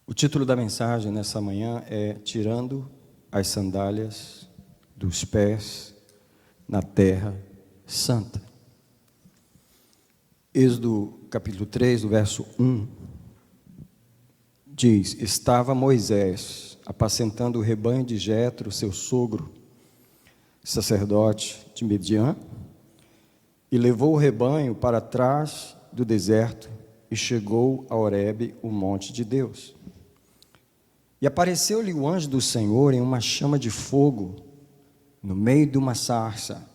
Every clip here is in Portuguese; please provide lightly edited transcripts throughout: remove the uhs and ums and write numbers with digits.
O título da mensagem nessa manhã é Tirando as sandálias dos pés na terra santa. Êxodo capítulo 3, do verso 1, diz: Estava Moisés apacentando o rebanho de Jetro, seu sogro, sacerdote de Midian, e levou o rebanho para trás do deserto e chegou a Horebe, o monte de Deus. E apareceu-lhe o anjo do Senhor em uma chama de fogo, no meio de uma sarça.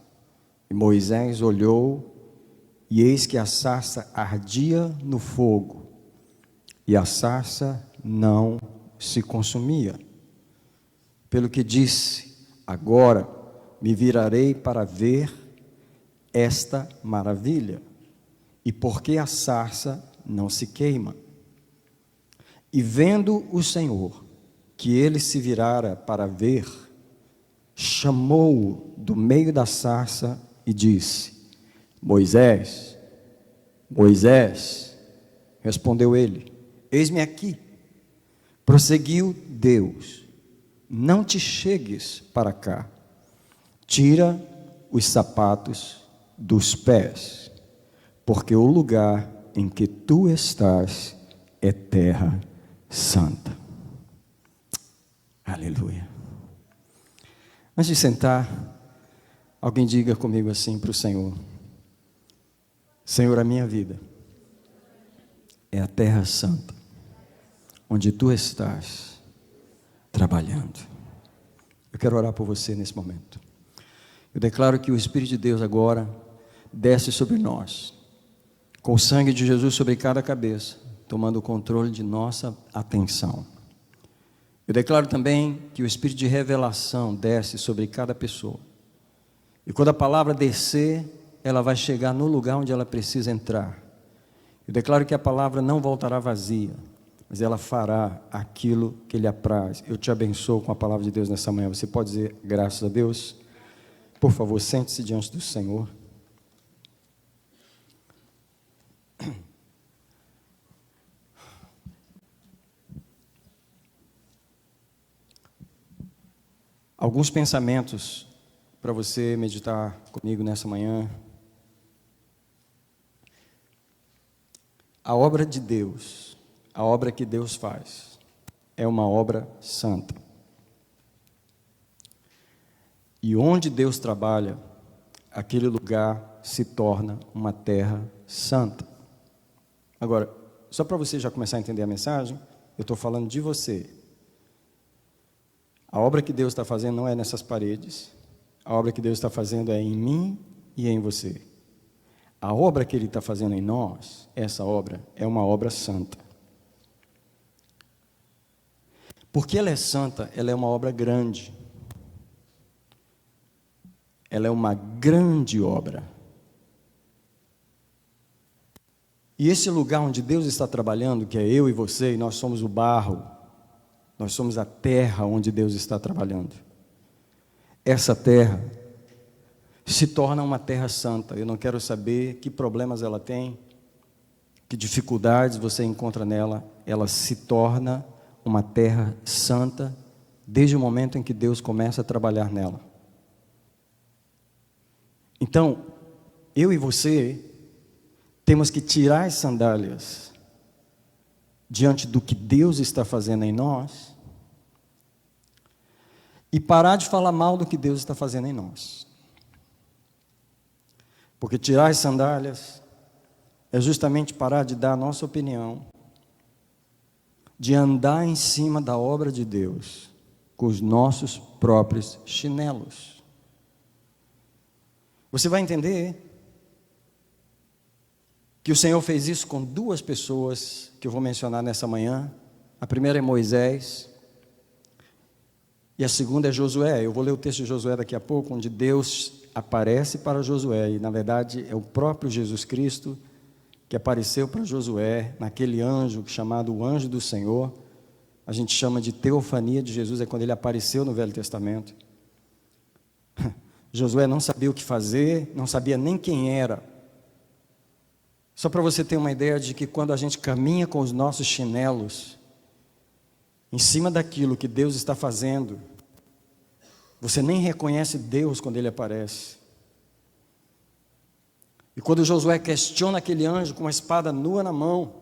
E Moisés olhou, e eis que a sarça ardia no fogo, e a sarça não se consumia. Pelo que disse: agora me virarei para ver esta maravilha, e por que a sarça não se queima. E vendo o Senhor que ele se virara para ver, chamou-o do meio da sarça e disse: Moisés, Moisés. Respondeu ele: eis-me aqui. Prosseguiu Deus: não te chegues para cá, tira os sapatos dos pés, porque o lugar em que tu estás é terra santa. Aleluia. Antes de sentar, alguém diga comigo assim para o Senhor: Senhor, a minha vida é a terra santa, onde tu estás trabalhando. Eu quero orar por você nesse momento. Eu declaro que o Espírito de Deus agora desce sobre nós, com o sangue de Jesus sobre cada cabeça, tomando o controle de nossa atenção. Eu declaro também que o Espírito de revelação desce sobre cada pessoa. E quando a palavra descer, ela vai chegar no lugar onde ela precisa entrar. Eu declaro que a palavra não voltará vazia, mas ela fará aquilo que lhe apraz. Eu te abençoo com a palavra de Deus nessa manhã. Você pode dizer graças a Deus? Por favor, sente-se diante do Senhor. Alguns pensamentos para você meditar comigo nessa manhã. A obra de Deus, a obra que Deus faz, é uma obra santa. E onde Deus trabalha, aquele lugar se torna uma terra santa. Agora, só para você já começar a entender a mensagem, eu estou falando de você. A obra que Deus está fazendo não é nessas paredes. A obra que Deus está fazendo é em mim e em você. A obra que Ele está fazendo em nós, essa obra, é uma obra santa. Porque ela é santa, ela é uma obra grande. Ela é uma grande obra. E esse lugar onde Deus está trabalhando, que é eu e você, e nós somos o barro, nós somos a terra onde Deus está trabalhando. Essa terra se torna uma terra santa. Eu não quero saber que problemas ela tem, que dificuldades você encontra nela. Ela se torna uma terra santa desde o momento em que Deus começa a trabalhar nela. Então, eu e você temos que tirar as sandálias diante do que Deus está fazendo em nós e parar de falar mal do que Deus está fazendo em nós. Porque tirar as sandálias é justamente parar de dar a nossa opinião, de andar em cima da obra de Deus com os nossos próprios chinelos. Você vai entender que o Senhor fez isso com duas pessoas que eu vou mencionar nessa manhã. A primeira é Moisés e a segunda é Josué. Eu vou ler o texto de Josué daqui a pouco, onde Deus aparece para Josué, e na verdade é o próprio Jesus Cristo que apareceu para Josué, naquele anjo chamado o anjo do Senhor. A gente chama de teofania de Jesus, é quando ele apareceu no Velho Testamento. Josué não sabia o que fazer, não sabia nem quem era. Só para você ter uma ideia de que quando a gente caminha com os nossos chinelos, em cima daquilo que Deus está fazendo, você nem reconhece Deus quando Ele aparece. E quando Josué questiona aquele anjo com uma espada nua na mão,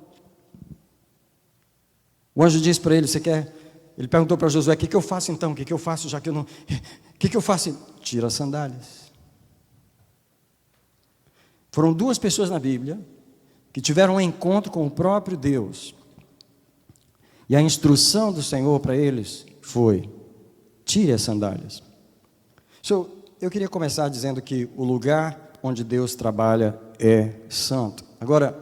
o anjo diz para ele, você quer... Ele perguntou para Josué, o que eu faço então? O que eu faço já que eu não... O que eu faço? Tira as sandálias. Foram duas pessoas na Bíblia que tiveram um encontro com o próprio Deus. E a instrução do Senhor para eles foi, tire as sandálias. Eu queria começar dizendo que o lugar onde Deus trabalha é santo. Agora,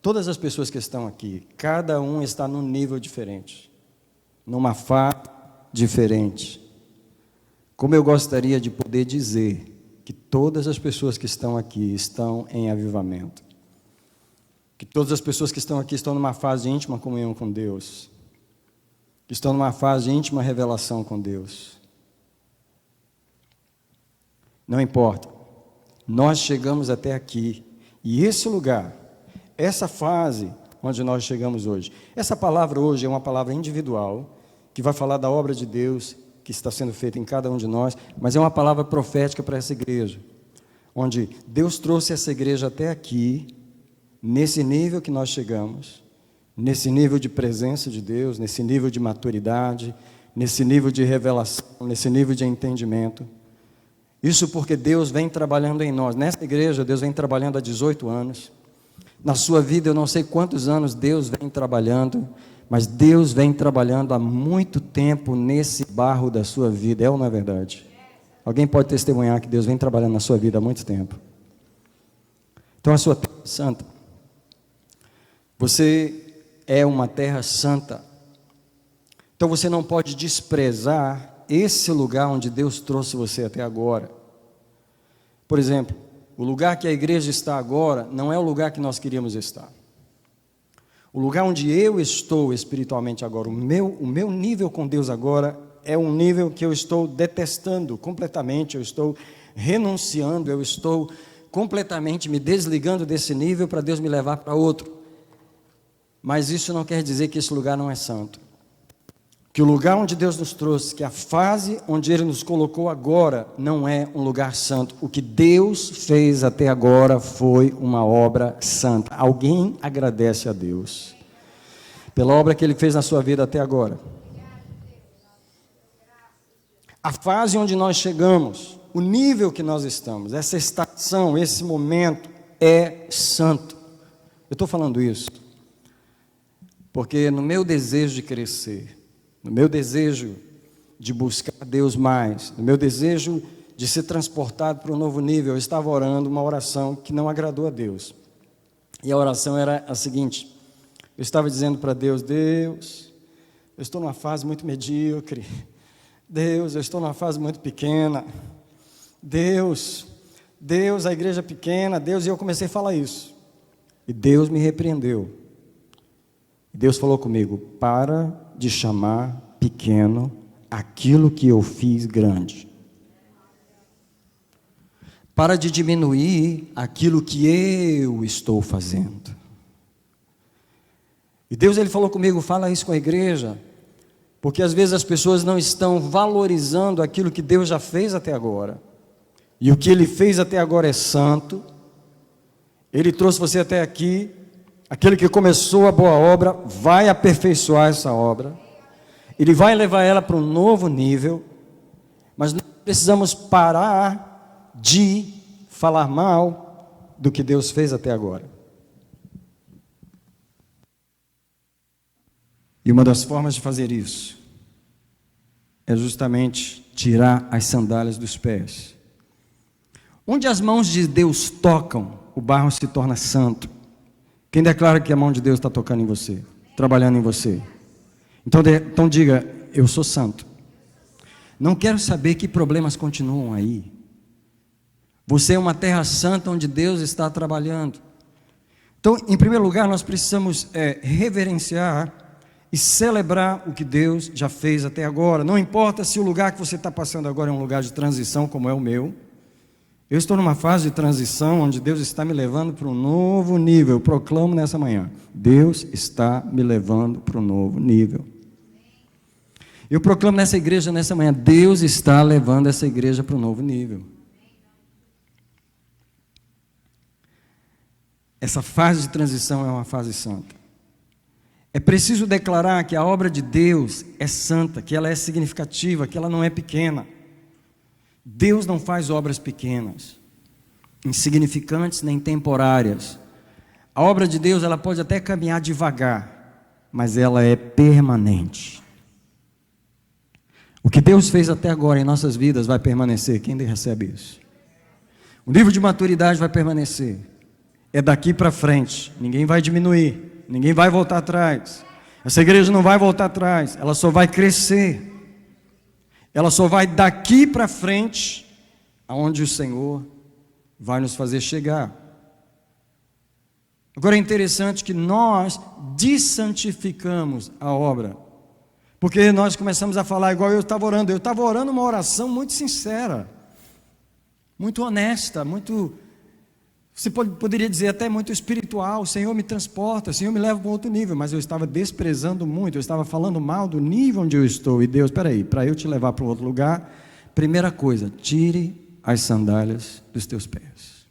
todas as pessoas que estão aqui, cada um está num nível diferente, numa fase diferente. Como eu gostaria de poder dizer que todas as pessoas que estão aqui estão em avivamento, que todas as pessoas que estão aqui estão numa fase de íntima comunhão com Deus, que estão numa fase de íntima revelação com Deus. Não importa, nós chegamos até aqui, e esse lugar, essa fase onde nós chegamos hoje, essa palavra hoje é uma palavra individual, que vai falar da obra de Deus, que está sendo feita em cada um de nós, mas é uma palavra profética para essa igreja, onde Deus trouxe essa igreja até aqui, nesse nível que nós chegamos, nesse nível de presença de Deus, nesse nível de maturidade, nesse nível de revelação, nesse nível de entendimento. Isso porque Deus vem trabalhando em nós. Nessa igreja, Deus vem trabalhando há 18 anos. Na sua vida, eu não sei quantos anos Deus vem trabalhando, mas Deus vem trabalhando há muito tempo nesse barro da sua vida. É ou não é verdade? Alguém pode testemunhar que Deus vem trabalhando na sua vida há muito tempo. Então, a sua terra é santa. Você é uma terra santa. Então, você não pode desprezar esse lugar onde Deus trouxe você até agora. Por exemplo, o lugar que a igreja está agora não é o lugar que nós queríamos estar. O lugar onde eu estou espiritualmente agora, o meu nível com Deus agora é um nível que eu estou detestando completamente, eu estou renunciando, eu estou completamente me desligando desse nível para Deus me levar para outro. Mas isso não quer dizer que esse lugar não é santo. Que o lugar onde Deus nos trouxe, que a fase onde Ele nos colocou agora, não é um lugar santo. O que Deus fez até agora foi uma obra santa. Alguém agradece a Deus pela obra que Ele fez na sua vida até agora. A fase onde nós chegamos, o nível que nós estamos, essa estação, esse momento é santo. Eu estou falando isso porque no meu desejo de crescer, no meu desejo de buscar Deus mais, no meu desejo de ser transportado para um novo nível, eu estava orando uma oração que não agradou a Deus. E a oração era a seguinte: eu estava dizendo para Deus, Deus, eu estou numa fase muito medíocre. Deus, eu estou numa fase muito pequena. Deus, a igreja é pequena. Deus, e eu comecei a falar isso. E Deus me repreendeu. Deus falou comigo, para de chamar pequeno aquilo que eu fiz grande. Para de diminuir aquilo que eu estou fazendo. E Deus, Ele falou comigo, fala isso com a igreja, porque às vezes as pessoas não estão valorizando aquilo que Deus já fez até agora. E o que Ele fez até agora é santo. Ele trouxe você até aqui. Aquele que começou a boa obra vai aperfeiçoar essa obra. Ele vai levar ela para um novo nível. Mas nós precisamos parar de falar mal do que Deus fez até agora. E uma das formas de fazer isso é justamente tirar as sandálias dos pés. Onde as mãos de Deus tocam, o barro se torna santo. Quem declara que a mão de Deus está tocando em você, trabalhando em você? Então diga, eu sou santo. Não quero saber que problemas continuam aí. Você é uma terra santa onde Deus está trabalhando. Então, em primeiro lugar, nós precisamos reverenciar e celebrar o que Deus já fez até agora. Não importa se o lugar que você está passando agora é um lugar de transição, como é o meu. Eu estou numa fase de transição onde Deus está me levando para um novo nível. Eu proclamo nessa manhã, Deus está me levando para um novo nível. Eu proclamo nessa igreja, nessa manhã, Deus está levando essa igreja para um novo nível. Essa fase de transição é uma fase santa. É preciso declarar que a obra de Deus é santa, que ela é significativa, que ela não é pequena. Deus não faz obras pequenas, insignificantes nem temporárias. A obra de Deus, ela pode até caminhar devagar, mas ela é permanente. O que Deus fez até agora em nossas vidas vai permanecer. Quem recebe isso? O nível de maturidade vai permanecer. É daqui para frente. Ninguém vai diminuir. Ninguém vai voltar atrás. Essa igreja não vai voltar atrás. Ela só vai crescer. Ela só vai daqui para frente, aonde o Senhor vai nos fazer chegar. Agora é interessante que nós dessantificamos a obra. Porque nós começamos a falar igual eu estava orando uma oração muito sincera, muito honesta, muito, você poderia dizer até muito espiritual. O Senhor me transporta, o Senhor me leva para um outro nível, mas eu estava desprezando muito, eu estava falando mal do nível onde eu estou. E Deus, espera aí, para eu te levar para um outro lugar, primeira coisa, tire as sandálias dos teus pés.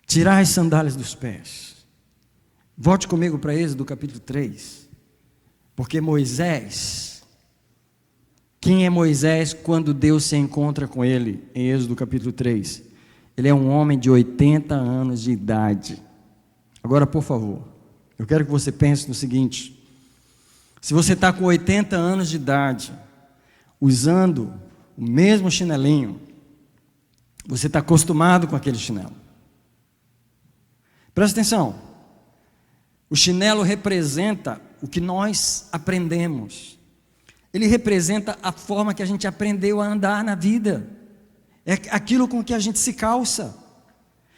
Tirar as sandálias dos pés. Volte comigo para Êxodo capítulo 3, porque Moisés, quem é Moisés quando Deus se encontra com ele em Êxodo capítulo 3? Ele é um homem de 80 anos de idade. Agora, por favor, eu quero que você pense no seguinte: se você está com 80 anos de idade, usando o mesmo chinelinho, você está acostumado com aquele chinelo. Presta atenção. O chinelo representa o que nós aprendemos. Ele representa a forma que a gente aprendeu a andar na vida. É aquilo com que a gente se calça.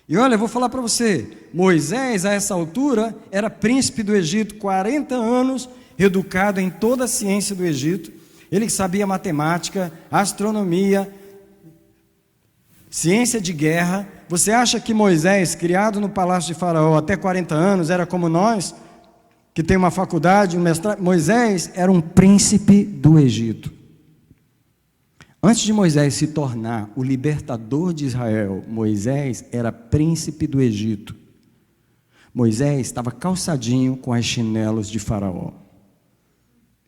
E olha, eu vou falar para você, Moisés a essa altura era príncipe do Egito, 40 anos, educado em toda a ciência do Egito. Ele sabia matemática, astronomia, ciência de guerra. Você acha que Moisés, criado no palácio de Faraó até 40 anos, era como nós, que tem uma faculdade, um mestrado? Moisés era um príncipe do Egito. Antes de Moisés se tornar o libertador de Israel, Moisés era príncipe do Egito. Moisés estava calçadinho com as chinelos de Faraó.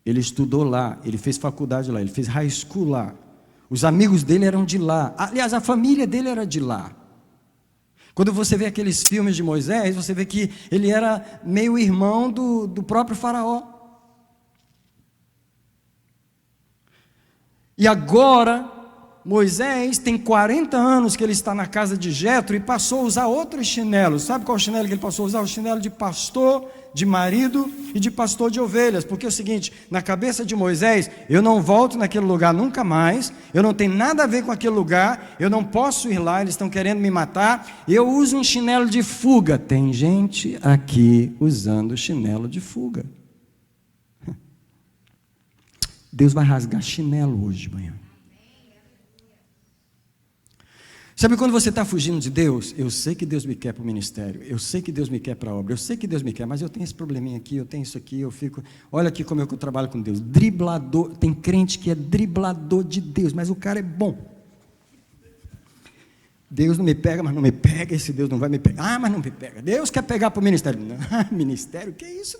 Ele estudou lá, ele fez faculdade lá, ele fez high school lá. Os amigos dele eram de lá. Aliás, a família dele era de lá. Quando você vê aqueles filmes de Moisés, você vê que ele era meio irmão do próprio Faraó. E agora, Moisés tem 40 anos que ele está na casa de Jetro e passou a usar outros chinelos. Sabe qual chinelo que ele passou a usar? O chinelo de pastor, de marido e de pastor de ovelhas. Porque é o seguinte, na cabeça de Moisés, eu não volto naquele lugar nunca mais, eu não tenho nada a ver com aquele lugar, eu não posso ir lá, eles estão querendo me matar, eu uso um chinelo de fuga. Tem gente aqui usando chinelo de fuga. Deus vai rasgar chinelo hoje de manhã. Sabe quando você está fugindo de Deus? Eu sei que Deus me quer para o ministério, eu sei que Deus me quer para a obra, eu sei que Deus me quer, mas eu tenho esse probleminha aqui, eu tenho isso aqui, eu fico... Olha aqui como eu trabalho com Deus, driblador. Tem crente que é driblador de Deus, mas o cara é bom. Deus não me pega, mas não me pega, esse Deus não vai me pegar. Ah, mas não me pega. Deus quer pegar para o ministério. Não, ministério? Que isso?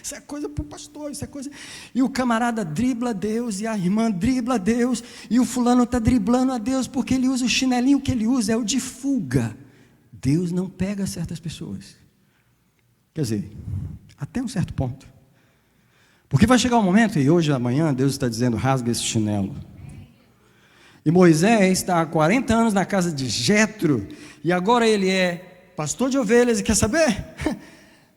Isso é coisa para o pastor, isso é coisa... E o camarada dribla Deus, e a irmã dribla Deus, e o fulano está driblando a Deus, porque ele usa o chinelinho que ele usa, é o de fuga. Deus não pega certas pessoas. Quer dizer, até um certo ponto. Porque vai chegar um momento, e hoje, amanhã, Deus está dizendo, rasga esse chinelo. E Moisés está há 40 anos na casa de Jetro, e agora ele é pastor de ovelhas, e quer saber?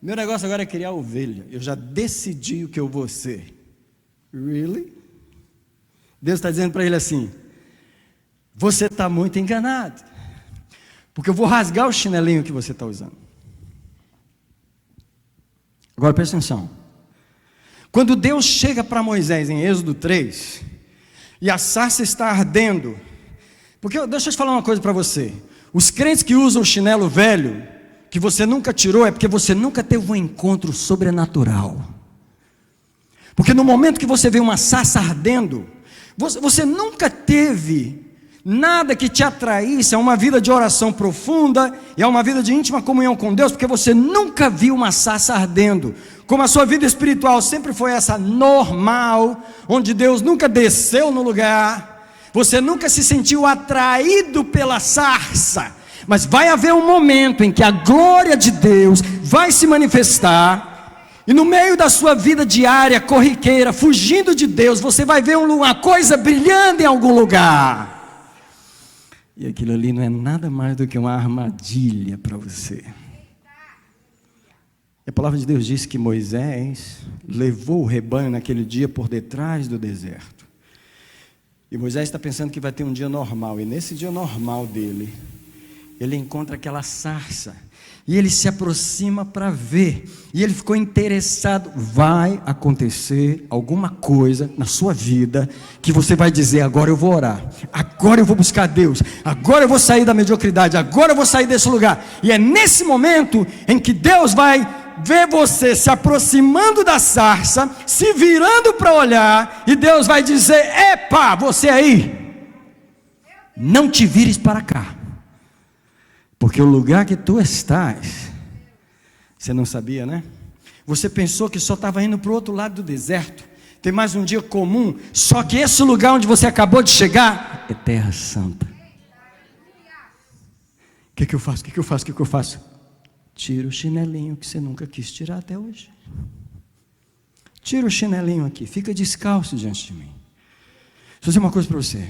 Meu negócio agora é criar ovelha, eu já decidi o que eu vou ser. Really? Deus está dizendo para ele assim, você está muito enganado, porque eu vou rasgar o chinelinho que você está usando. Agora presta atenção, quando Deus chega para Moisés em Êxodo 3, e a sarça está ardendo, porque deixa eu te falar uma coisa para você, os crentes que usam o chinelo velho, que você nunca tirou, é porque você nunca teve um encontro sobrenatural. Porque no momento que você vê uma sarça ardendo, você nunca teve nada que te atraísse a uma vida de oração profunda e a uma vida de íntima comunhão com Deus, porque você nunca viu uma sarça ardendo. Como a sua vida espiritual sempre foi essa normal, onde Deus nunca desceu no lugar, você nunca se sentiu atraído pela sarça. Mas vai haver um momento em que a glória de Deus vai se manifestar, e no meio da sua vida diária, corriqueira, fugindo de Deus, você vai ver uma coisa brilhando em algum lugar. E aquilo ali não é nada mais do que uma armadilha para você. A palavra de Deus diz que Moisés levou o rebanho naquele dia por detrás do deserto. E Moisés está pensando que vai ter um dia normal. E nesse dia normal dele, ele encontra aquela sarça. E ele se aproxima para ver. E ele ficou interessado. Vai acontecer alguma coisa na sua vida que você vai dizer: agora eu vou orar, agora eu vou buscar Deus, agora eu vou sair da mediocridade, agora eu vou sair desse lugar. E é nesse momento em que Deus vai ver você se aproximando da sarça, se virando para olhar, e Deus vai dizer: epa, você aí, não te vires para cá, porque o lugar que tu estás, você não sabia, né? Você pensou que só estava indo para o outro lado do deserto, tem mais um dia comum, só que esse lugar onde você acabou de chegar é terra santa. O que eu faço? O que eu faço? Tira o chinelinho que você nunca quis tirar até hoje. Tira o chinelinho aqui, fica descalço diante de mim. Vou dizer uma coisa para você: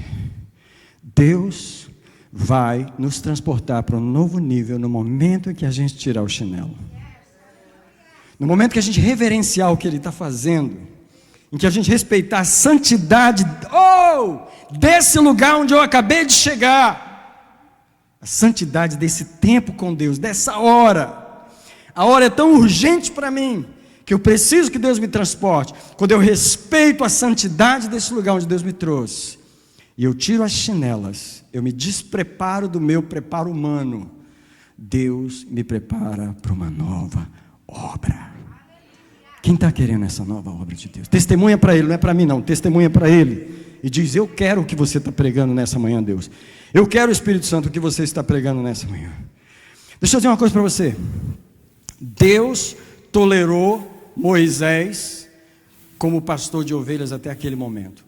Deus vai nos transportar para um novo nível no momento em que a gente tirar o chinelo. No momento que a gente reverenciar o que Ele está fazendo, em que a gente respeitar a santidade desse lugar onde eu acabei de chegar, a santidade desse tempo com Deus, dessa hora. A hora é tão urgente para mim, que eu preciso que Deus me transporte. Quando eu respeito a santidade desse lugar onde Deus me trouxe, e eu tiro as chinelas, eu me despreparo do meu preparo humano, Deus me prepara para uma nova obra. Quem está querendo essa nova obra de Deus? Testemunha para Ele, não é para mim não, testemunha para Ele. E diz: eu quero o que você está pregando nessa manhã, Deus. Eu quero, o Espírito Santo, o que você está pregando nessa manhã. Deixa eu dizer uma coisa para você. Deus tolerou Moisés como pastor de ovelhas até aquele momento.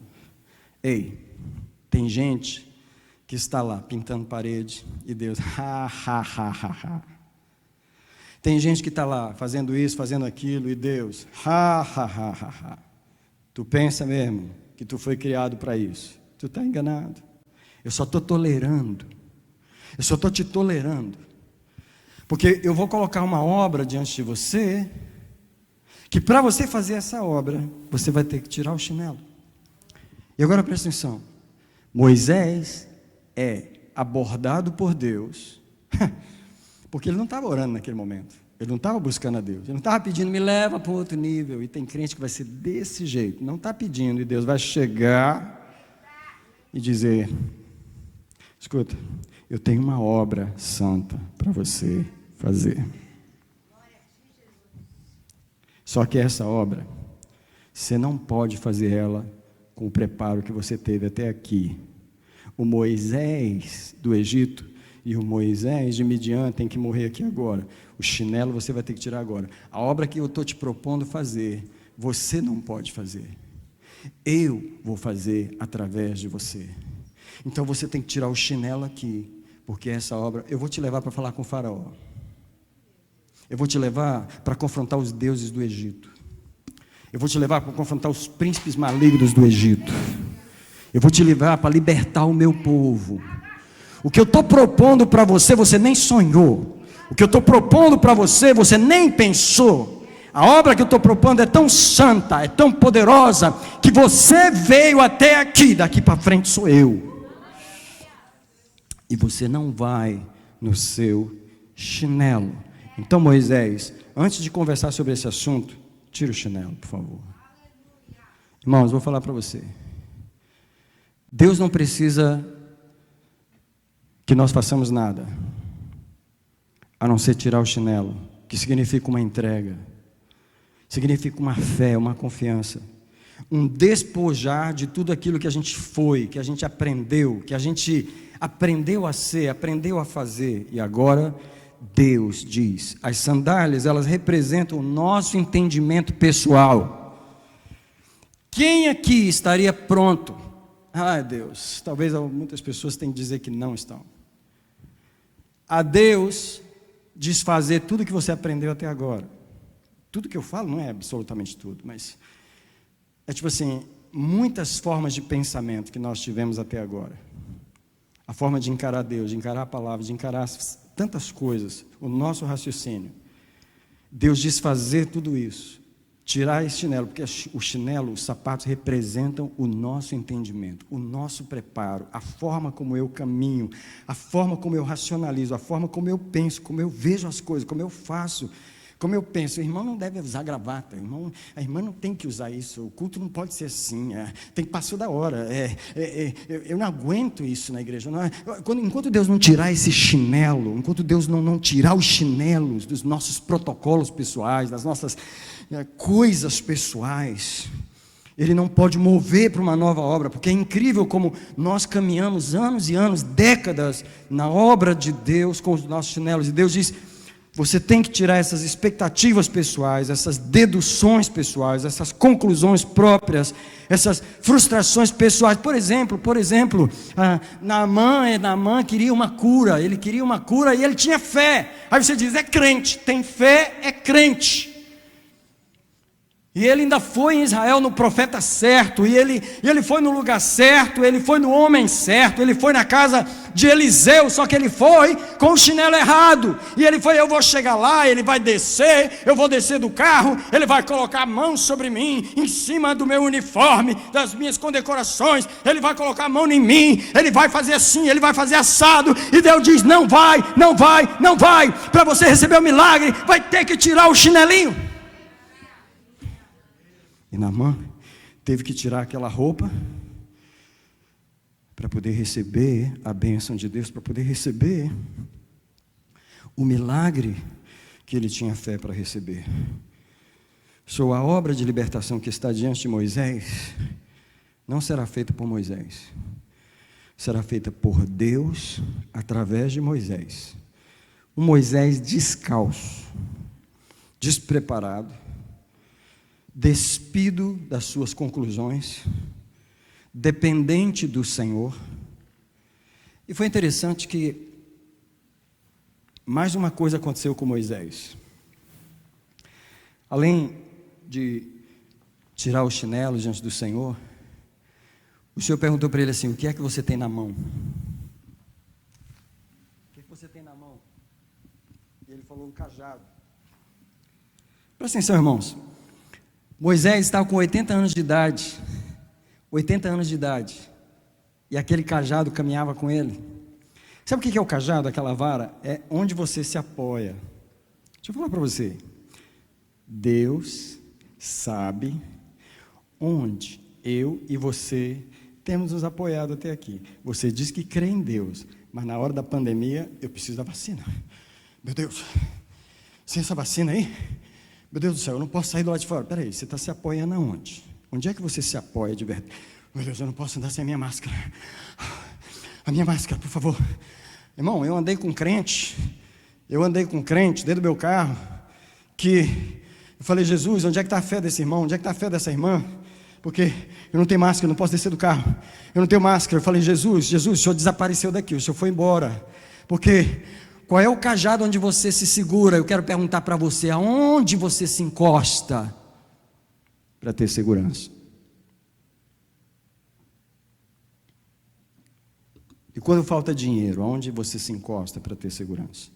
Ei, tem gente que está lá pintando parede e Deus, Tem gente que está lá fazendo isso, fazendo aquilo e Deus, Tu pensa mesmo que tu foi criado para isso? Tu está enganado. Eu só estou tolerando. Eu só estou te tolerando. Porque eu vou colocar uma obra diante de você, que para você fazer essa obra, você vai ter que tirar o chinelo. E agora presta atenção. Moisés é abordado por Deus, porque ele não estava orando naquele momento. Ele não estava buscando a Deus. Ele não estava pedindo: me leva para outro nível. E tem crente que vai ser desse jeito. Não está pedindo, e Deus vai chegar e dizer: escuta, eu tenho uma obra santa para você fazer. Só que essa obra, você não pode fazer ela com o preparo que você teve até aqui. O Moisés do Egito e o Moisés de Midian tem que morrer aqui agora. O chinelo você vai ter que tirar agora. A obra que eu estou te propondo fazer, você não pode fazer. Eu vou fazer através de você. Então você tem que tirar o chinelo aqui, porque essa obra, eu vou te levar para falar com o faraó. Eu vou te levar para confrontar os deuses do Egito. Eu vou te levar para confrontar os príncipes malignos do Egito. Eu vou te levar para libertar o meu povo. O que eu estou propondo para você, você nem sonhou. O que eu estou propondo para você, você nem pensou. A obra que eu estou propondo é tão santa, é tão poderosa, que você veio até aqui, daqui para frente sou eu. E você não vai no seu chinelo. Então, Moisés, antes de conversar sobre esse assunto, tira o chinelo, por favor. Irmãos, vou falar para você. Deus não precisa que nós façamos nada, a não ser tirar o chinelo, que significa uma entrega, significa uma fé, uma confiança. um despojar de tudo aquilo que a gente foi, que a gente aprendeu, que a gente aprendeu a ser, aprendeu a fazer, e agora Deus diz, as sandálias, elas representam o nosso entendimento pessoal. Quem aqui estaria pronto? Deus, talvez muitas pessoas tenham que dizer que não estão. A Deus desfazer tudo que você aprendeu até agora. Tudo que eu falo não é absolutamente tudo, mas é tipo assim, muitas formas de pensamento que nós tivemos até agora. A forma de encarar Deus, de encarar a palavra, de encarar tantas coisas, o nosso raciocínio. Deus desfazer tudo isso, tirar esse chinelo, porque o chinelo, os sapatos representam o nosso entendimento, o nosso preparo, a forma como eu caminho, a forma como eu racionalizo, a forma como eu penso, como eu vejo as coisas, como eu faço. Como eu penso, o irmão não deve usar gravata, a irmã não tem que usar isso, o culto não pode ser assim, tem que passar da hora, eu não aguento isso na igreja. Enquanto Deus não tirar esse chinelo, enquanto Deus não tirar os chinelos dos nossos protocolos pessoais, das nossas coisas pessoais, Ele não pode mover para uma nova obra, porque é incrível como nós caminhamos anos e anos, décadas, na obra de Deus com os nossos chinelos, e Deus diz: você tem que tirar essas expectativas pessoais, essas deduções pessoais, essas conclusões próprias, essas frustrações pessoais. Por exemplo, Naamã queria uma cura, ele queria uma cura e ele tinha fé. Aí você diz, é crente, tem fé, é crente. E ele ainda foi em Israel no profeta certo, e ele foi no lugar certo, ele foi no homem certo, ele foi na casa de Eliseu, só que ele foi com o chinelo errado, e ele foi, eu vou chegar lá, ele vai descer, eu vou descer do carro, ele vai colocar a mão sobre mim, em cima do meu uniforme, das minhas condecorações, ele vai colocar a mão em mim, ele vai fazer assim, ele vai fazer assado, e Deus diz, não vai, para você receber o milagre, vai ter que tirar o chinelinho. E Naamã teve que tirar aquela roupa para poder receber a bênção de Deus, para poder receber o milagre que ele tinha fé para receber. A obra de libertação que está diante de Moisés não será feita por Moisés, será feita por Deus através de Moisés. Um Moisés descalço, despreparado, despido das suas conclusões, dependente do Senhor. E foi interessante que mais uma coisa aconteceu com Moisés. Além de tirar os chinelos diante do Senhor, o Senhor perguntou para ele assim, o que é que você tem na mão? O que é que você tem na mão? E ele falou, um cajado. Presta atenção, irmãos. Moisés estava com 80 anos de idade, e aquele cajado caminhava com ele. Sabe o que é o cajado, aquela vara? É onde você se apoia. Deixa eu falar para você, Deus sabe onde eu e você temos nos apoiado até aqui. Você diz que crê em Deus, mas na hora da pandemia, eu preciso da vacina. Meu Deus, sem essa vacina aí, meu Deus do céu, eu não posso sair do lado de fora. Peraí, você está se apoiando aonde? Onde é que você se apoia de verdade? Meu Deus, eu não posso andar sem a minha máscara. A minha máscara, por favor. Irmão, eu andei com crente dentro do meu carro, que eu falei, Jesus, onde é que está a fé desse irmão? Onde é que está a fé dessa irmã? Porque eu não tenho máscara, eu não posso descer do carro. Eu não tenho máscara. Eu falei, Jesus, o Senhor desapareceu daqui, o Senhor foi embora. Porque qual é o cajado onde você se segura? Eu quero perguntar para você, aonde você se encosta para ter segurança? E quando falta dinheiro, aonde você se encosta para ter segurança?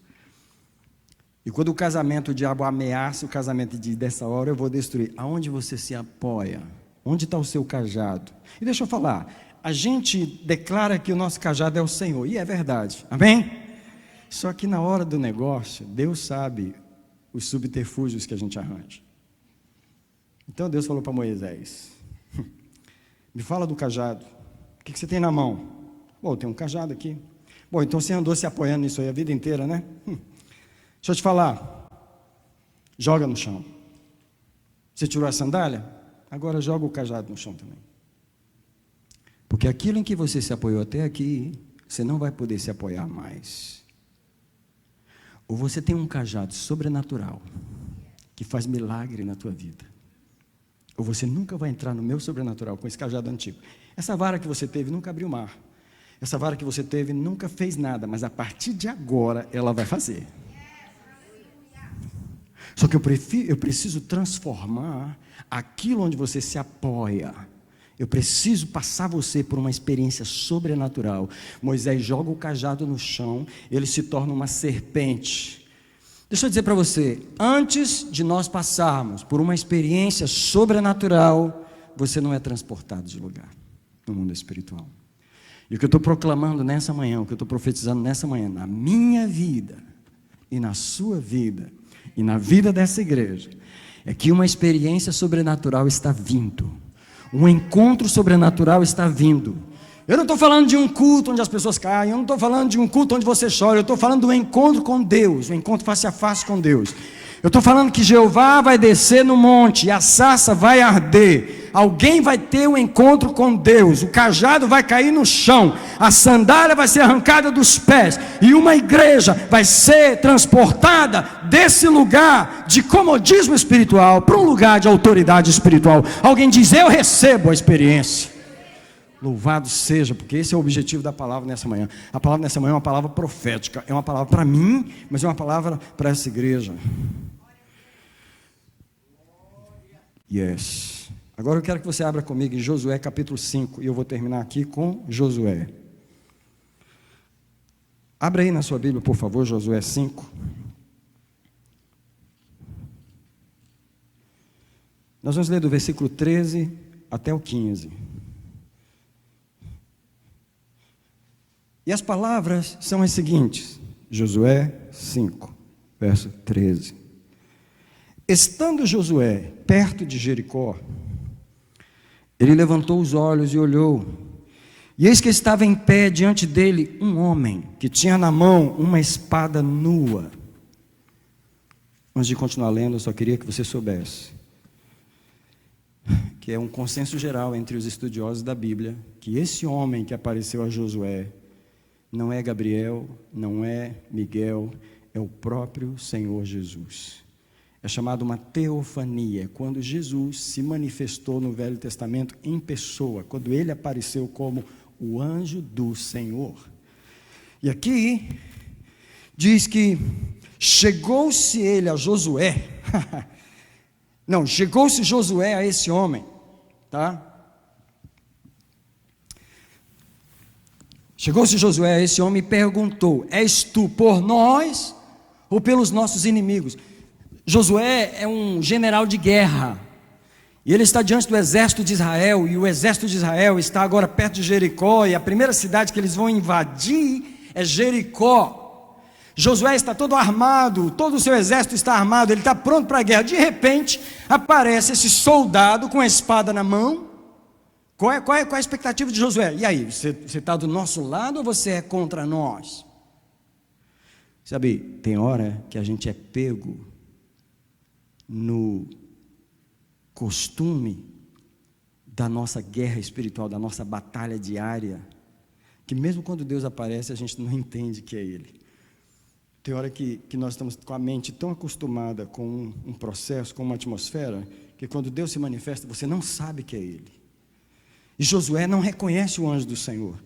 E quando o casamento, o diabo ameaça o casamento e diz, dessa hora eu vou destruir, aonde você se apoia? Onde está o seu cajado? E deixa eu falar, a gente declara que o nosso cajado é o Senhor, e é verdade, amém? Só que na hora do negócio, Deus sabe os subterfúgios que a gente arranja. Então Deus falou para Moisés, me fala do cajado, o que você tem na mão? Bom, tem um cajado aqui. Bom, então você andou se apoiando nisso aí a vida inteira, né? Deixa eu te falar, joga no chão. Você tirou a sandália? agora joga o cajado no chão também. Porque aquilo em que você se apoiou até aqui, você não vai poder se apoiar mais. Ou você tem um cajado sobrenatural, que faz milagre na tua vida. Ou você nunca vai entrar no meu sobrenatural com esse cajado antigo. Essa vara que você teve nunca abriu o mar. Essa vara que você teve nunca fez nada, mas a partir de agora ela vai fazer. Só que eu preciso transformar aquilo onde você se apoia. Eu preciso passar você por uma experiência sobrenatural. Moisés joga o cajado no chão, ele se torna uma serpente. Deixa eu dizer para você, antes de nós passarmos por uma experiência sobrenatural, você não é transportado de lugar no mundo espiritual. E o que eu estou proclamando nessa manhã, o que eu estou profetizando nessa manhã, na minha vida e na sua vida e na vida dessa igreja, é que uma experiência sobrenatural está vindo. Um encontro sobrenatural está vindo. Eu não estou falando de um culto onde as pessoas caem, eu não estou falando de um culto onde você chora, eu estou falando do encontro com Deus, um encontro face a face com Deus. Eu estou falando que Jeová vai descer no monte e a sarça vai arder. Alguém vai ter um encontro com Deus, o cajado vai cair no chão, a sandália vai ser arrancada dos pés e uma igreja vai ser transportada desse lugar de comodismo espiritual para um lugar de autoridade espiritual. Alguém diz: eu recebo a experiência. Louvado seja, porque esse é o objetivo da palavra nessa manhã. A palavra nessa manhã é uma palavra profética, é uma palavra para mim, mas é uma palavra para essa igreja. Yes. Agora eu quero que você abra comigo em Josué capítulo 5, e eu vou terminar aqui com Josué. Abra aí na sua Bíblia, por favor, Josué 5. Nós vamos ler do versículo 13 até o 15. E as palavras são as seguintes, Josué 5, verso 13. Estando Josué perto de Jericó, ele levantou os olhos e olhou, e eis que estava em pé diante dele um homem, que tinha na mão uma espada nua. Antes de continuar lendo, eu só queria que você soubesse, que é um consenso geral entre os estudiosos da Bíblia, que esse homem que apareceu a Josué, não é Gabriel, não é Miguel, é o próprio Senhor Jesus. É chamado uma teofania, quando Jesus se manifestou no Velho Testamento em pessoa, quando ele apareceu como o anjo do Senhor. E aqui diz que chegou-se ele a Josué, não, chegou-se Josué a esse homem, tá? Chegou-se Josué a esse homem e perguntou: és tu por nós ou pelos nossos inimigos? Josué é um general de guerra, e ele está diante do exército de Israel, e o exército de Israel está agora perto de Jericó, e a primeira cidade que eles vão invadir é Jericó. Josué está todo armado, todo o seu exército está armado, ele está pronto para a guerra. De repente aparece esse soldado com a espada na mão. Qual é a expectativa de Josué? E aí, você está do nosso lado ou você é contra nós? Sabe, tem hora que a gente é pego no costume da nossa guerra espiritual, da nossa batalha diária, que mesmo quando Deus aparece, a gente não entende que é Ele. Tem hora que nós estamos com a mente tão acostumada com um processo, com uma atmosfera, que quando Deus se manifesta, você não sabe que é Ele. E Josué não reconhece o anjo do Senhor.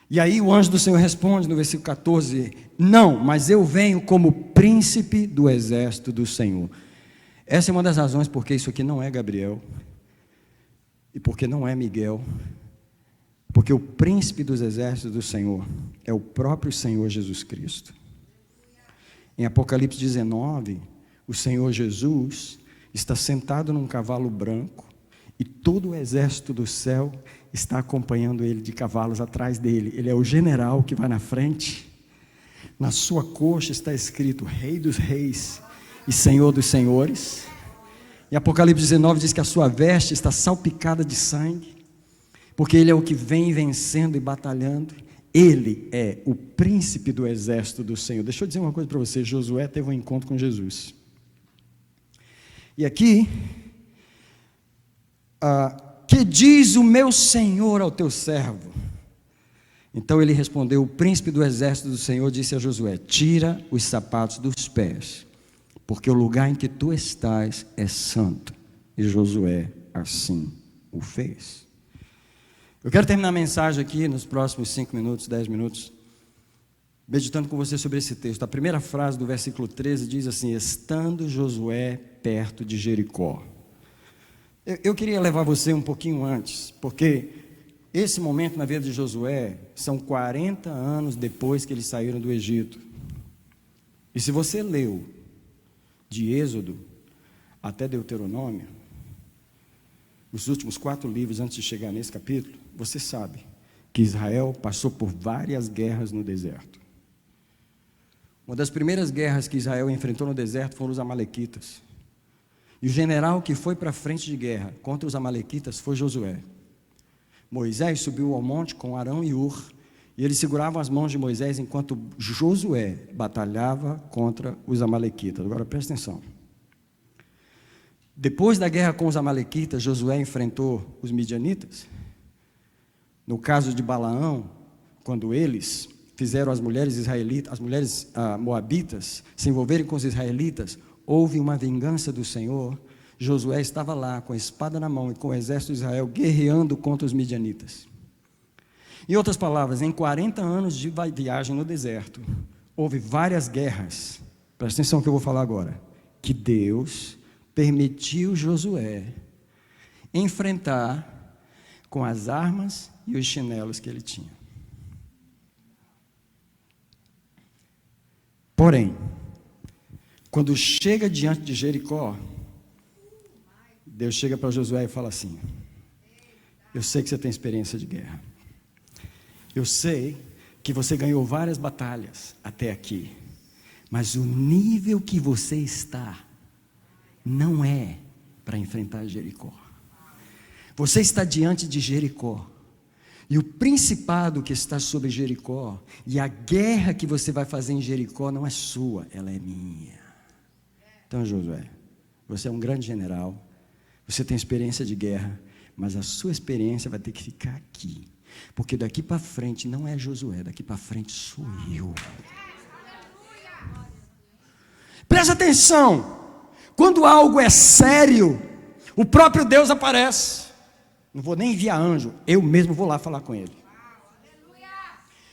E aí o anjo do Senhor responde no versículo 14: não, mas eu venho como príncipe do exército do Senhor. Essa é uma das razões porque isso aqui não é Gabriel, e porque não é Miguel, porque o príncipe dos exércitos do Senhor é o próprio Senhor Jesus Cristo. Em Apocalipse 19, o Senhor Jesus está sentado num cavalo branco, e todo o exército do céu está acompanhando ele de cavalos atrás dele. Ele é o general que vai na frente. Na sua coxa está escrito Rei dos Reis e Senhor dos Senhores. Em Apocalipse 19 diz que a sua veste está salpicada de sangue, porque ele é o que vem vencendo e batalhando. Ele é o príncipe do exército do Senhor. Deixa eu dizer uma coisa para você. Josué teve um encontro com Jesus. E aqui Que diz o meu Senhor ao teu servo? Então ele respondeu: o príncipe do exército do Senhor disse a Josué: tira os sapatos dos pés, porque o lugar em que tu estás é santo. E Josué assim o fez. Eu quero terminar a mensagem aqui nos próximos 5 minutos, 10 minutos, meditando com você sobre esse texto. A primeira frase do versículo 13 diz assim: estando Josué perto de Jericó. Eu queria levar você um pouquinho antes, porque esse momento na vida de Josué são 40 anos depois que eles saíram do Egito. E se você leu de Êxodo até Deuteronômio, os últimos 4 livros antes de chegar nesse capítulo, você sabe que Israel passou por várias guerras no deserto. Uma das primeiras guerras que Israel enfrentou no deserto foram os amalequitas. E o general que foi para a frente de guerra contra os amalequitas foi Josué. Moisés subiu ao monte com Arão e Ur, e eles seguravam as mãos de Moisés enquanto Josué batalhava contra os amalequitas. Agora presta atenção. Depois da guerra com os amalequitas, Josué enfrentou os midianitas. No caso de Balaão, quando eles fizeram as mulheres israelitas, as mulheres moabitas se envolverem com os israelitas, houve uma vingança do Senhor. Josué estava lá com a espada na mão e com o exército de Israel guerreando contra os midianitas. Em outras palavras, em 40 anos de viagem no deserto, houve várias guerras, presta atenção no que eu vou falar agora, que Deus permitiu Josué enfrentar com as armas e os chinelos que ele tinha. Porém, quando chega diante de Jericó, Deus chega para Josué e fala assim: eu sei que você tem experiência de guerra, eu sei que você ganhou várias batalhas até aqui, mas o nível que você está não é para enfrentar Jericó. Você está diante de Jericó, e o principado que está sobre Jericó, e a guerra que você vai fazer em Jericó não é sua, ela é minha. Então, Josué, você é um grande general, você tem experiência de guerra, mas a sua experiência vai ter que ficar aqui, porque daqui para frente não é Josué, daqui para frente sou eu. Presta atenção, quando algo é sério, o próprio Deus aparece. Não vou nem enviar anjo, eu mesmo vou lá falar com ele.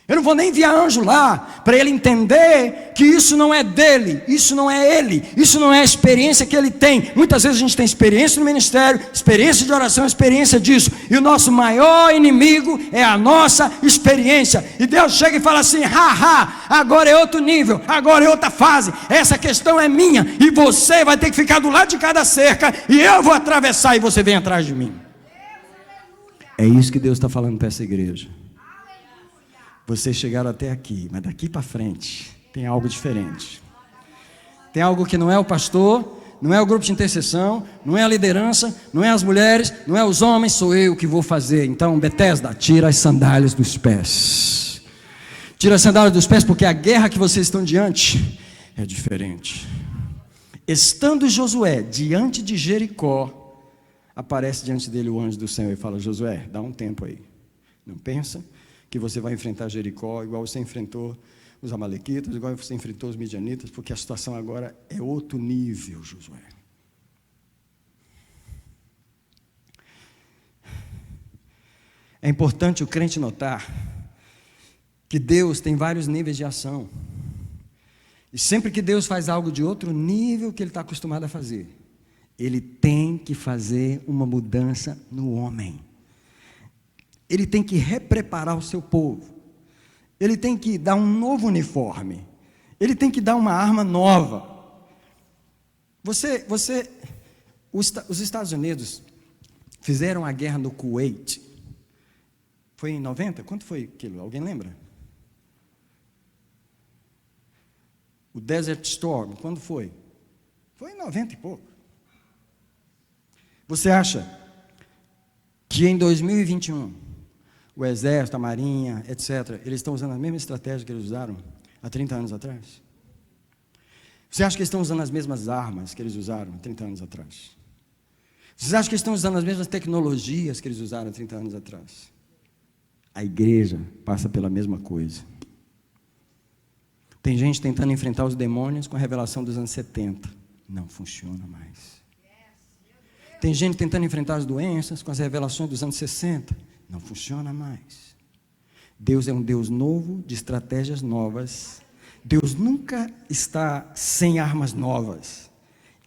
Eu não vou nem enviar anjo lá, para ele entender que isso não é dele, isso não é ele, isso não é a experiência que ele tem. Muitas vezes a gente tem experiência no ministério, experiência de oração, experiência disso, e o nosso maior inimigo é a nossa experiência. E Deus chega e fala assim: haha, agora é outro nível, agora é outra fase, essa questão é minha, e você vai ter que ficar do lado de cada cerca, e eu vou atravessar e você vem atrás de mim. É isso que Deus está falando para essa igreja. Vocês chegaram até aqui, mas daqui para frente tem algo diferente. Tem algo que não é o pastor, não é o grupo de intercessão, não é a liderança, não é as mulheres, não é os homens, sou eu que vou fazer. Então, Betesda, tira as sandálias dos pés. Tira as sandálias dos pés, porque a guerra que vocês estão diante é diferente. Estando Josué diante de Jericó, aparece diante dele o anjo do Senhor e fala: Josué, dá um tempo aí. Não pensa que você vai enfrentar Jericó igual você enfrentou os amalequitas, igual você enfrentou os midianitas, porque a situação agora é outro nível, Josué. É importante o crente notar que Deus tem vários níveis de ação. E sempre que Deus faz algo de outro nível que Ele está acostumado a fazer, Ele tem que fazer uma mudança no homem. Ele tem que repreparar o seu povo. Ele tem que dar um novo uniforme. Ele tem que dar uma arma nova. Os Estados Unidos fizeram a guerra no Kuwait. Foi em 90? Quanto foi aquilo? Alguém lembra? O Desert Storm, quando foi? Foi em 90 e pouco. Você acha que em 2021... o exército, a marinha, etc., eles estão usando a mesma estratégia que eles usaram há 30 anos atrás? Você acha que eles estão usando as mesmas armas que eles usaram há 30 anos atrás? Vocês acham que eles estão usando as mesmas tecnologias que eles usaram 30 anos atrás? A igreja passa pela mesma coisa. Tem gente tentando enfrentar os demônios com a revelação dos anos 70. Não funciona mais. Tem gente tentando enfrentar as doenças com as revelações dos anos 60. Não funciona mais. Deus é um Deus novo, de estratégias novas. Deus nunca está sem armas novas.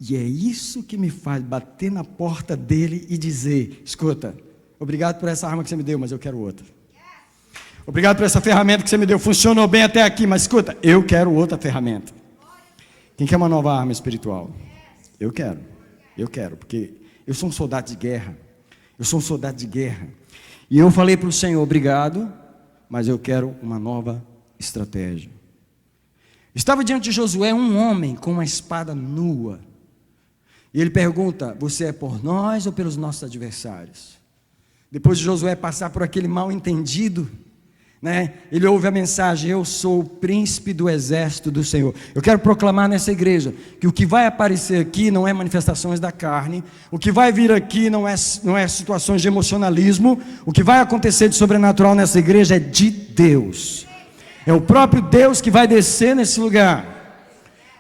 E é isso que me faz bater na porta dele e dizer: escuta, obrigado por essa arma que você me deu, mas eu quero outra. Obrigado por essa ferramenta que você me deu, funcionou bem até aqui, mas escuta, eu quero outra ferramenta. Quem quer uma nova arma espiritual? Eu quero, porque eu sou um soldado de guerra. Eu sou um soldado de guerra. E eu falei para o Senhor: obrigado, mas eu quero uma nova estratégia. Estava diante de Josué um homem com uma espada nua. E ele pergunta: você é por nós ou pelos nossos adversários? Depois de Josué passar por aquele mal entendido, ele ouve a mensagem: eu sou o príncipe do exército do Senhor. Eu quero proclamar nessa igreja que o que vai aparecer aqui não é manifestações da carne, o que vai vir aqui não é situações de emocionalismo. O que vai acontecer de sobrenatural nessa igreja é de Deus. É o próprio Deus que vai descer nesse lugar.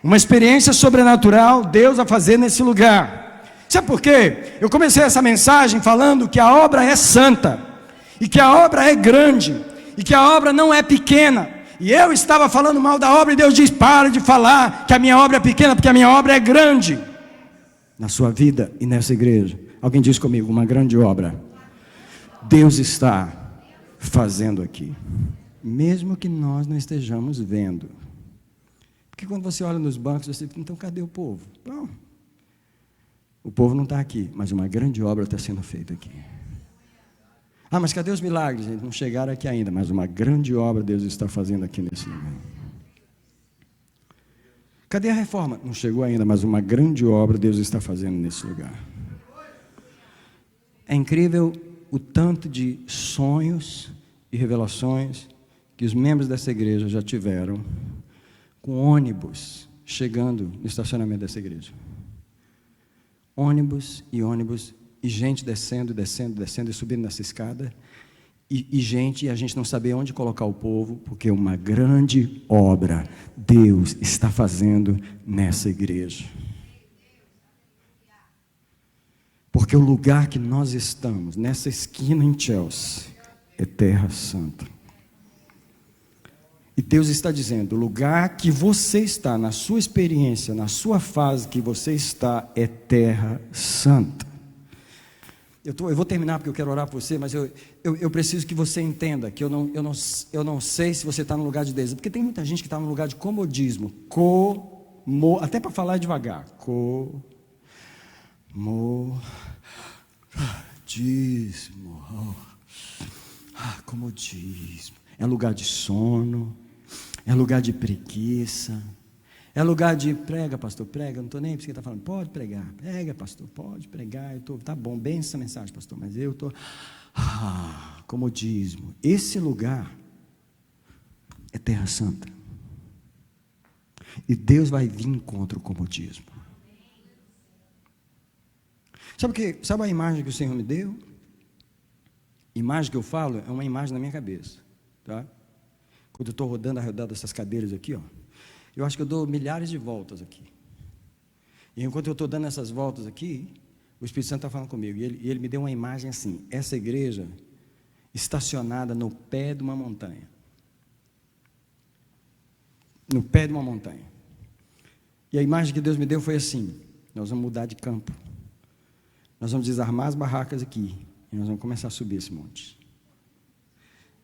Uma experiência sobrenatural Deus vai fazer nesse lugar. Sabe por quê? Eu comecei essa mensagem falando que a obra é santa, e que a obra é grande, e que a obra não é pequena. E eu estava falando mal da obra, e Deus diz: para de falar que a minha obra é pequena, porque a minha obra é grande. Na sua vida e nessa igreja. Alguém diz comigo: uma grande obra Deus está fazendo aqui, mesmo que nós não estejamos vendo. Porque quando você olha nos bancos, você fica: então cadê o povo? Não, o povo não está aqui, mas uma grande obra está sendo feita aqui. Ah, mas cadê os milagres? Eles não chegaram aqui ainda, mas uma grande obra Deus está fazendo aqui nesse lugar. Cadê a reforma? Não chegou ainda, mas uma grande obra Deus está fazendo nesse lugar. É incrível o tanto de sonhos e revelações que os membros dessa igreja já tiveram, com ônibus chegando no estacionamento dessa igreja. Ônibus, e gente descendo e subindo nessa escada, e a gente não sabia onde colocar o povo, porque uma grande obra Deus está fazendo nessa igreja. Porque o lugar que nós estamos, nessa esquina em Chelsea, é terra santa. E Deus está dizendo: o lugar que você está, na sua experiência, na sua fase que você está, é terra santa. Eu vou terminar porque eu quero orar por você, mas eu preciso que você entenda que eu não sei se você está no lugar de desejo, porque tem muita gente que está no lugar de comodismo, até para falar devagar, comodismo, é lugar de sono, é lugar de preguiça, é lugar de: prega, pastor, prega, não estou nem aí porque você está falando, pode pregar, prega, pastor, pode pregar, tá bom, bem essa mensagem, pastor, mas eu estou, comodismo. Esse lugar é terra santa, e Deus vai vir contra o comodismo. Sabe a imagem que o Senhor me deu? Imagem que eu falo é uma imagem na minha cabeça, tá? Quando eu estou rodando essas cadeiras aqui, eu acho que eu dou milhares de voltas aqui. E enquanto eu estou dando essas voltas aqui, o Espírito Santo está falando comigo. E ele me deu uma imagem assim: essa igreja estacionada no pé de uma montanha. No pé de uma montanha. E a imagem que Deus me deu foi assim: nós vamos mudar de campo. Nós vamos desarmar as barracas aqui. E nós vamos começar a subir esse monte.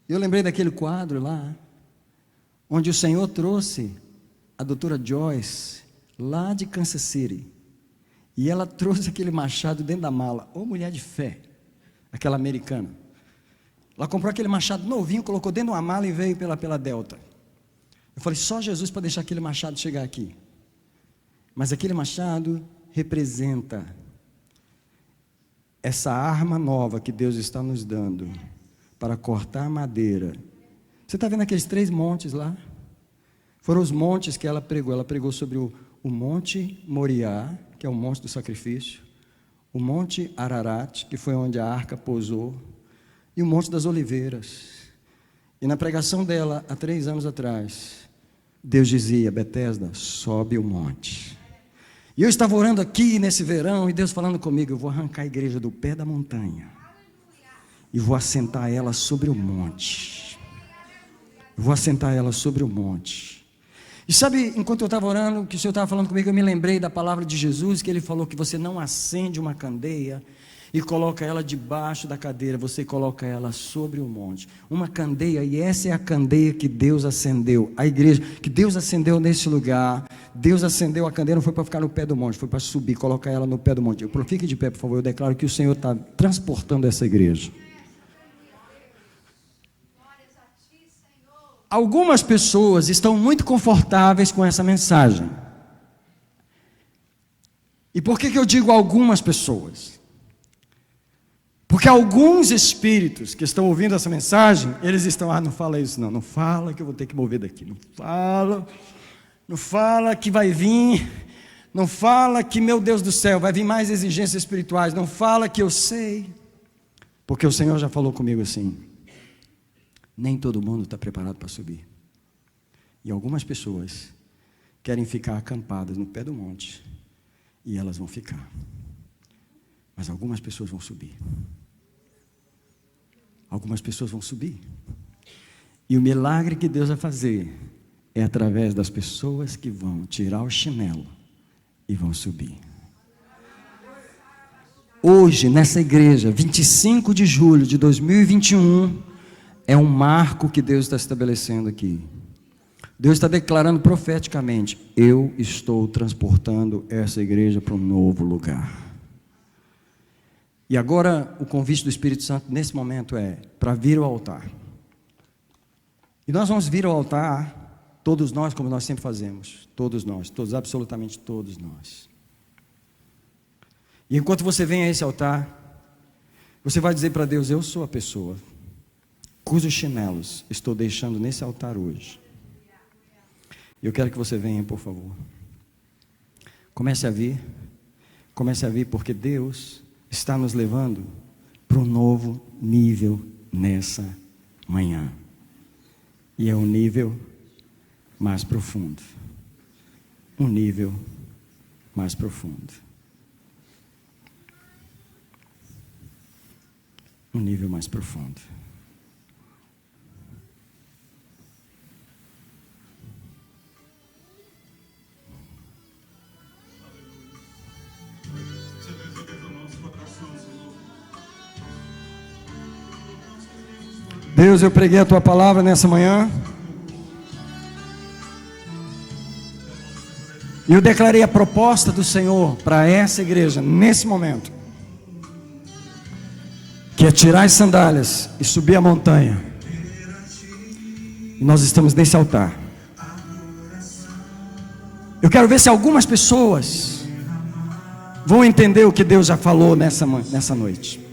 E eu lembrei daquele quadro lá, onde o Senhor trouxe a doutora Joyce, lá de Kansas City, e ela trouxe aquele machado dentro da mala. Ô mulher de fé, aquela americana. Ela comprou aquele machado novinho, colocou dentro de uma mala e veio pela Delta. Eu falei: só Jesus para deixar aquele machado chegar aqui. Mas aquele machado representa essa arma nova que Deus está nos dando para cortar madeira. Você está vendo aqueles 3 montes lá? Foram os montes que ela pregou. Ela pregou sobre o Monte Moriá, que é o monte do sacrifício, o Monte Ararat, que foi onde a arca pousou, e o Monte das Oliveiras. E na pregação dela, há 3 anos atrás, Deus dizia: Betesda, sobe o monte. E eu estava orando aqui nesse verão, e Deus falando comigo: eu vou arrancar a igreja do pé da montanha, e vou assentar ela sobre o monte. Eu vou assentar ela sobre o monte. E sabe, enquanto eu estava orando, que o Senhor estava falando comigo, eu me lembrei da palavra de Jesus, que Ele falou que você não acende uma candeia e coloca ela debaixo da cadeira, você coloca ela sobre o monte. Uma candeia, e essa é a candeia que Deus acendeu, a igreja, que Deus acendeu nesse lugar. Deus acendeu a candeia, não foi para ficar no pé do monte, foi para subir, colocar ela no pé do monte. Fique de pé, por favor, eu declaro que o Senhor está transportando essa igreja. Algumas pessoas estão muito confortáveis com essa mensagem. E por que eu digo algumas pessoas? Porque alguns espíritos que estão ouvindo essa mensagem, eles estão: não fala isso não fala que eu vou ter que mover daqui, não fala que vai vir, não fala que, meu Deus do céu, vai vir mais exigências espirituais, não fala que eu sei, porque o Senhor já falou comigo assim: nem todo mundo está preparado para subir. E algumas pessoas querem ficar acampadas no pé do monte, e elas vão ficar. Mas algumas pessoas vão subir. Algumas pessoas vão subir. E o milagre que Deus vai fazer é através das pessoas que vão tirar o chinelo e vão subir. Hoje, nessa igreja, 25 de julho de 2021, é um marco que Deus está estabelecendo aqui. Deus está declarando profeticamente: eu estou transportando essa igreja para um novo lugar. E agora o convite do Espírito Santo nesse momento é para vir ao altar. E nós vamos vir ao altar, todos nós, como nós sempre fazemos. Todos nós, absolutamente todos nós. E enquanto você vem a esse altar, você vai dizer para Deus: eu sou a pessoa cujos chinelos estou deixando nesse altar hoje. Eu quero que você venha, por favor. Comece a vir, porque Deus está nos levando para um novo nível nessa manhã. E é um nível mais profundo. Um nível mais profundo. Um nível mais profundo. Deus, eu preguei a Tua palavra nessa manhã, e eu declarei a proposta do Senhor para essa igreja, nesse momento, que é tirar as sandálias e subir a montanha. E nós estamos nesse altar. Eu quero ver se algumas pessoas vão entender o que Deus já falou nessa noite.